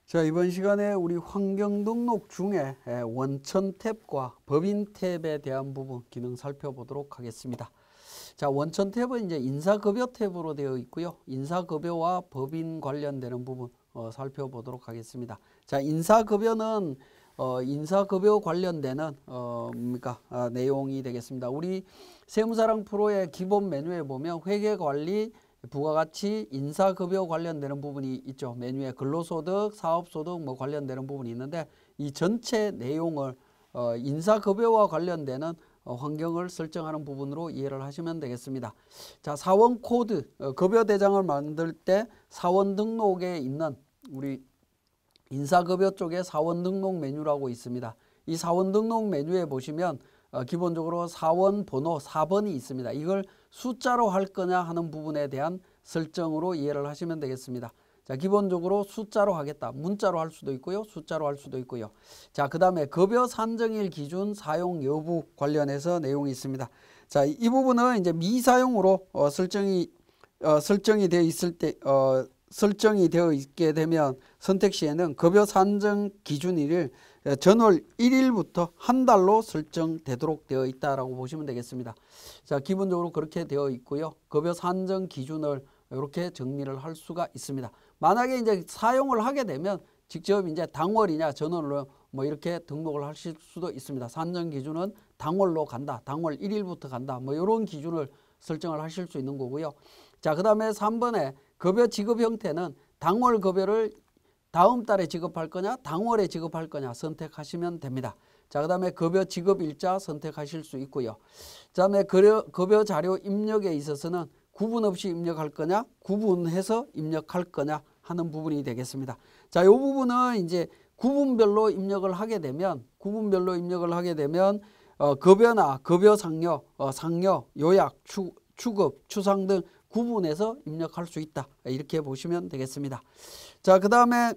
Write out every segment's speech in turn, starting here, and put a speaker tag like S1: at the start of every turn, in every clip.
S1: 자, 이번 시간에 우리 환경등록 중에 원천 탭과 법인 탭에 대한 부분 기능 살펴보도록 하겠습니다. 자, 원천 탭은 이제 인사급여 탭으로 되어 있고요. 인사급여와 법인 관련되는 부분 살펴보도록 하겠습니다. 자, 인사급여는 인사급여 관련되는 내용이 되겠습니다. 우리 세무사랑 프로의 기본 메뉴에 보면 회계관리, 부가가치, 인사급여 관련되는 부분이 있죠. 메뉴에 근로소득, 사업소득 뭐 관련되는 부분이 있는데 이 전체 내용을 인사급여와 관련되는 환경을 설정하는 부분으로 이해를 하시면 되겠습니다. 자, 사원 코드, 급여 대장을 만들 때 사원 등록에 있는 우리 인사급여 쪽에 사원 등록 메뉴라고 있습니다. 이 사원 등록 메뉴에 보시면 기본적으로 사원 번호 4번이 있습니다. 이걸 숫자로 할 거냐 하는 부분에 대한 설정으로 이해를 하시면 되겠습니다. 자, 기본적으로 숫자로 하겠다. 문자로 할 수도 있고요. 숫자로 할 수도 있고요. 자, 그 다음에 급여 산정일 기준 사용 여부 관련해서 내용이 있습니다. 자, 이 부분은 이제 미사용으로 설정이 되어 있을 때 설정이 되어 있게 되면 선택 시에는 급여 산정 기준일을 전월 1일부터 한 달로 설정되도록 되어 있다라고 보시면 되겠습니다. 자, 기본적으로 그렇게 되어 있고요. 급여 산정 기준을 이렇게 정리를 할 수가 있습니다. 만약에 이제 사용을 하게 되면 직접 이제 당월이냐 전월로 뭐 이렇게 등록을 하실 수도 있습니다. 산정 기준은 당월로 간다. 당월 1일부터 간다. 뭐 이런 기준을 설정을 하실 수 있는 거고요. 자, 그 다음에 3번에 급여 지급 형태는 당월 급여를 다음 달에 지급할 거냐 당월에 지급할 거냐 선택하시면 됩니다. 자, 그 다음에 급여 지급 일자 선택하실 수 있고요. 그 다음에 급여 자료 입력에 있어서는 구분 없이 입력할 거냐 구분해서 입력할 거냐 하는 부분이 되겠습니다. 자, 이 부분은 이제 구분별로 입력을 하게 되면 급여나 급여 상여, 상여, 요약, 추급, 추상 등 구분해서 입력할 수 있다. 이렇게 보시면 되겠습니다. 자, 그 다음에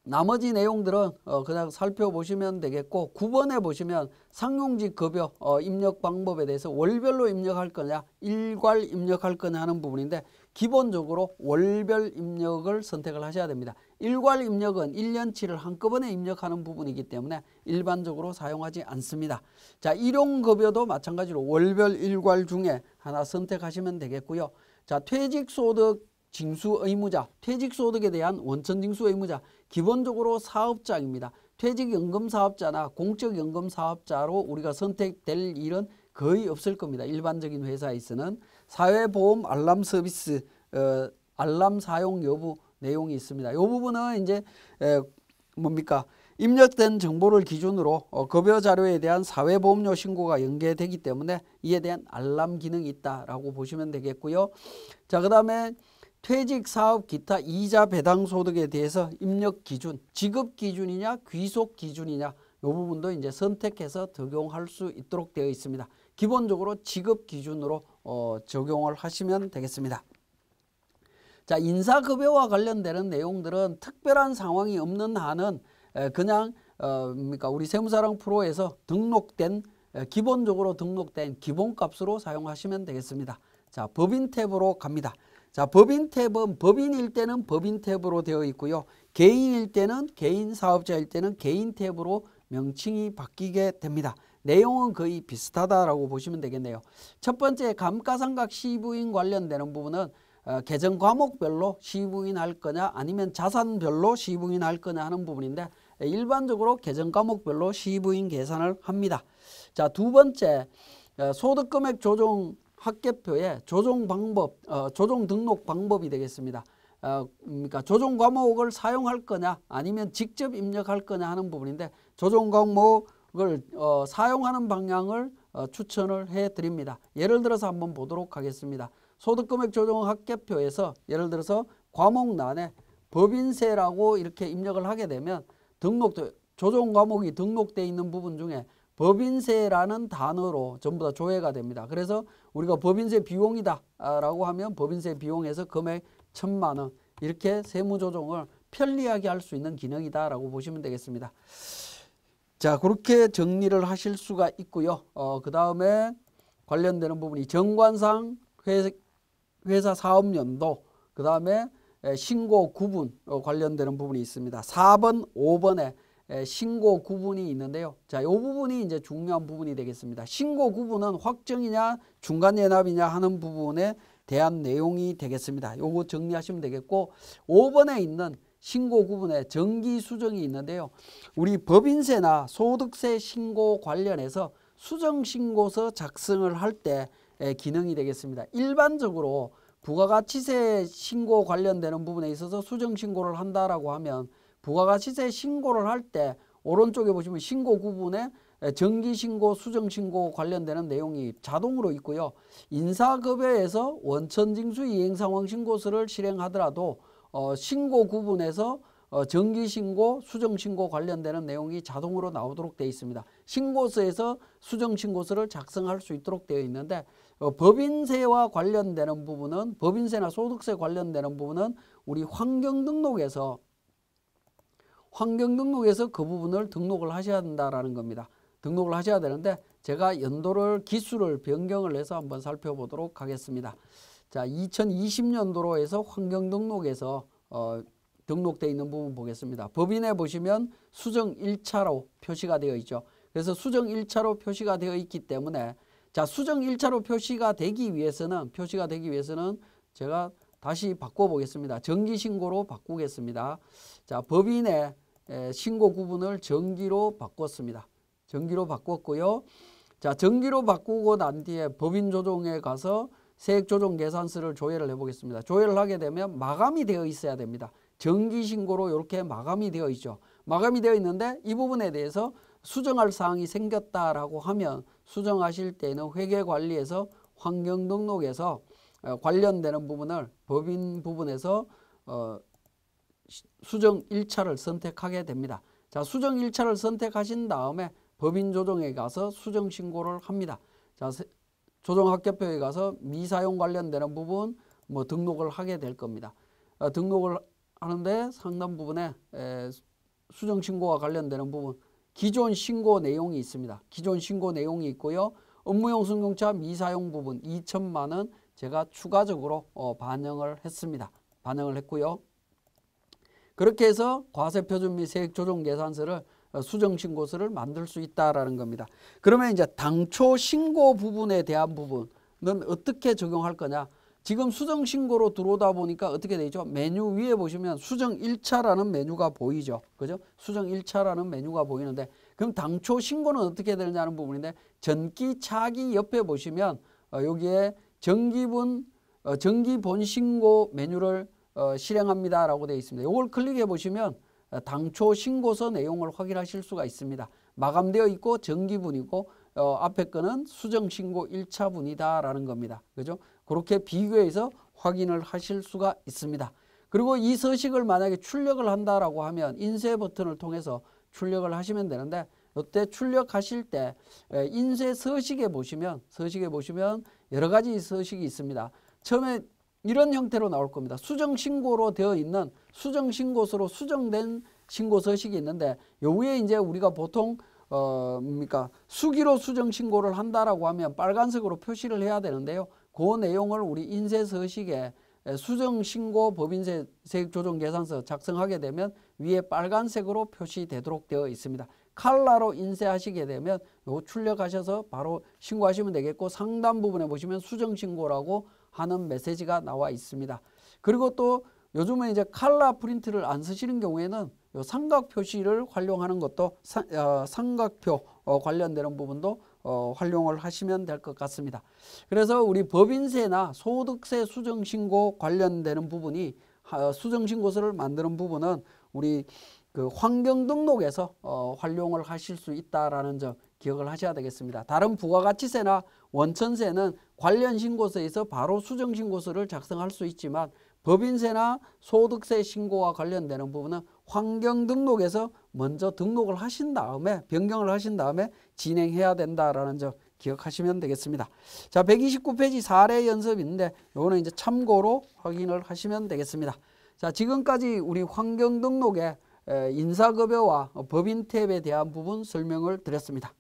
S1: 나머지 내용들은 그냥 살펴보시면 되겠고 9번에 보시면 상용직 급여 입력 방법에 대해서 월별로 입력할 거냐 일괄 입력할 거냐 하는 부분인데 기본적으로 월별 입력을 선택을 하셔야 됩니다. 일괄 입력은 1년치를 한꺼번에 입력하는 부분이기 때문에 일반적으로 사용하지 않습니다. 자, 일용급여도 마찬가지로 월별 일괄 중에 하나 선택하시면 되겠고요. 자, 퇴직소득 징수 의무자, 퇴직소득에 대한 원천징수 의무자, 기본적으로 사업자입니다. 퇴직연금 사업자나 공적연금 사업자로 우리가 선택될 일은 거의 없을 겁니다. 일반적인 회사에서는 사회보험 알람 서비스, 알람 사용 여부 내용이 있습니다. 이 부분은 이제 입력된 정보를 기준으로 급여 자료에 대한 사회보험료 신고가 연계되기 때문에 이에 대한 알람 기능이 있다라고 보시면 되겠고요. 자, 그 다음에 퇴직 사업 기타 이자 배당 소득에 대해서 입력 기준, 지급 기준이냐 귀속 기준이냐 이 부분도 이제 선택해서 적용할 수 있도록 되어 있습니다. 기본적으로 지급 기준으로 적용을 하시면 되겠습니다. 자, 인사급여와 관련되는 내용들은 특별한 상황이 없는 한은 그냥 우리 세무사랑 프로에서 기본적으로 등록된 기본값으로 사용하시면 되겠습니다. 자, 법인 탭으로 갑니다. 자, 법인 탭은 법인일 때는 법인 탭으로 되어 있고요. 개인일 때는 개인 사업자일 때는 개인 탭으로 명칭이 바뀌게 됩니다. 내용은 거의 비슷하다라고 보시면 되겠네요. 첫 번째 감가상각 시부인 관련되는 부분은 계정 과목별로 시부인할 거냐 아니면 자산별로 시부인할 거냐 하는 부분인데 일반적으로 계정 과목별로 시부인 계산을 합니다. 자, 두 번째 소득금액 조정 합계표의 조정 방법, 조정 등록 방법이 되겠습니다. 조정 과목을 사용할 거냐 아니면 직접 입력할 거냐 하는 부분인데 조정 과목을 사용하는 방향을 추천을 해 드립니다. 예를 들어서 한번 보도록 하겠습니다. 소득금액 조정 합계표에서 예를 들어서 과목란에 법인세라고 이렇게 입력을 하게 되면 조정 과목이 등록되어 있는 부분 중에 법인세라는 단어로 전부 다 조회가 됩니다. 그래서 우리가 법인세 비용이다 라고 하면 법인세 비용에서 금액 1,000만 원 이렇게 세무조정을 편리하게 할 수 있는 기능이다 라고 보시면 되겠습니다. 자, 그렇게 정리를 하실 수가 있고요. 그 다음에 관련되는 부분이 정관상 회사 사업연도, 그 다음에 신고 구분 관련되는 부분이 있습니다. 4번, 5번에 신고 구분이 있는데요. 자, 이 부분이 이제 중요한 부분이 되겠습니다. 신고 구분은 확정이냐 중간 연합이냐 하는 부분에 대한 내용이 되겠습니다. 요거 정리하시면 되겠고, 5번에 있는 신고 구분에 정기 수정이 있는데요. 우리 법인세나 소득세 신고 관련해서 수정 신고서 작성을 할 때 기능이 되겠습니다. 일반적으로 부가가치세 신고 관련되는 부분에 있어서 수정 신고를 한다라고 하면 부가가치세 신고를 할 때 오른쪽에 보시면 신고 구분에 정기신고, 수정신고 관련되는 내용이 자동으로 있고요. 인사급여에서 원천징수 이행상황신고서를 실행하더라도 신고 구분에서 정기신고, 수정신고 관련되는 내용이 자동으로 나오도록 되어 있습니다. 신고서에서 수정신고서를 작성할 수 있도록 되어 있는데 법인세와 관련되는 부분은, 법인세나 소득세 관련되는 부분은 우리 환경등록에서 그 부분을 등록을 하셔야 된다라는 겁니다. 등록을 하셔야 되는데 제가 연도를 기수를 변경을 해서 한번 살펴보도록 하겠습니다. 자, 2020년도로 해서 환경등록에서 등록되어 있는 부분 보겠습니다. 법인에 보시면 수정 1차로 표시가 되어 있죠. 그래서 수정 1차로 표시가 되어 있기 때문에, 자, 수정 1차로 표시가 되기 위해서는 제가 다시 바꿔보겠습니다. 정기신고로 바꾸겠습니다. 자, 법인의 신고 구분을 정기로 바꿨습니다. 정기로 바꿨고요. 자, 정기로 바꾸고 난 뒤에 법인 조정에 가서 세액조정 계산서를 조회를 해보겠습니다. 조회를 하게 되면 마감이 되어 있어야 됩니다. 정기신고로 이렇게 마감이 되어 있죠. 마감이 되어 있는데 이 부분에 대해서 수정할 사항이 생겼다라고 하면 수정하실 때는 회계관리에서 환경등록에서 관련되는 부분을 법인 부분에서 수정 1차를 선택하게 됩니다. 자, 수정 1차를 선택하신 다음에 법인 조정에 가서 수정 신고를 합니다. 자, 조정학계표에 가서 미사용 관련되는 부분 등록을 하게 될 겁니다. 등록을 하는데 상당 부분에 수정 신고와 관련되는 부분, 기존 신고 내용이 있습니다. 기존 신고 내용이 있고요. 업무용 승용차 미사용 부분 2천만 원 제가 추가적으로 반영을 했습니다. 반영을 했고요. 그렇게 해서 과세표준 및 세액조정계산서를 수정신고서를 만들 수 있다라는 겁니다. 그러면 이제 당초 신고 부분에 대한 부분은 어떻게 적용할 거냐? 지금 수정신고로 들어오다 보니까 어떻게 되죠? 메뉴 위에 보시면 수정 1차라는 메뉴가 보이죠. 그죠? 수정 1차라는 메뉴가 보이는데, 그럼 당초 신고는 어떻게 되느냐는 부분인데, 전기 차기 옆에 보시면 여기에 정기본 신고 메뉴를 실행합니다라고 되어 있습니다. 이걸 클릭해 보시면 당초 신고서 내용을 확인하실 수가 있습니다. 마감되어 있고 정기분이고 앞에 거는 수정신고 1차분이다라는 겁니다. 그죠? 그렇게 비교해서 확인을 하실 수가 있습니다. 그리고 이 서식을 만약에 출력을 한다라고 하면 인쇄 버튼을 통해서 출력을 하시면 되는데, 이때 출력하실 때 인쇄 서식에 보시면 여러 가지 서식이 있습니다. 처음에 이런 형태로 나올 겁니다. 수정신고로 되어 있는 수정신고서로 수정된 신고서식이 있는데, 요 위에 이제 우리가 보통 수기로 수정신고를 한다라고 하면 빨간색으로 표시를 해야 되는데요. 그 내용을 우리 인쇄서식에 수정신고 법인세 세액조정계산서 작성하게 되면 위에 빨간색으로 표시되도록 되어 있습니다. 칼라로 인쇄하시게 되면 요 출력하셔서 바로 신고하시면 되겠고, 상단 부분에 보시면 수정신고라고 하는 메시지가 나와 있습니다. 그리고 또 요즘은 이제 칼라 프린트를 안 쓰시는 경우에는 요 삼각 표시를 활용하는 것도 삼각표 관련되는 부분도 활용을 하시면 될 것 같습니다. 그래서 우리 법인세나 소득세 수정신고 관련되는 부분이 수정신고서를 만드는 부분은 우리 그 환경등록에서 활용을 하실 수 있다라는 점 기억을 하셔야 되겠습니다. 다른 부가가치세나 원천세는 관련 신고서에서 바로 수정신고서를 작성할 수 있지만, 법인세나 소득세 신고와 관련되는 부분은 환경등록에서 먼저 등록을 하신 다음에 변경을 하신 다음에 진행해야 된다라는 점 기억하시면 되겠습니다. 자, 129페이지 사례 연습인데 요거는 이제 참고로 확인을 하시면 되겠습니다. 자, 지금까지 우리 환경등록의 인사급여와 법인탭에 대한 부분 설명을 드렸습니다.